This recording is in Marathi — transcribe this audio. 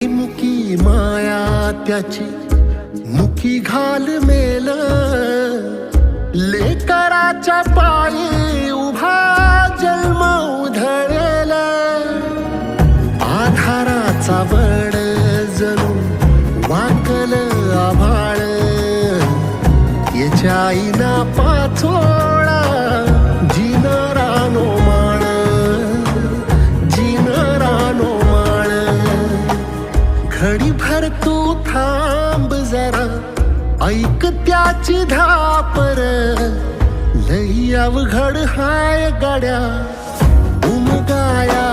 मुकी माया त्याची मुकी घाल मेल लेकराच्या पायी उभा जन्म उधळेल आधाराचा वड जणू वाकल आभाळ याच्या आईना पाचोळा जिनरानो माळ जिनरानो माळ घडी भर तू थांब जरा ऐक त्याची धापर लई अवघड हाय गाड्या उमगाया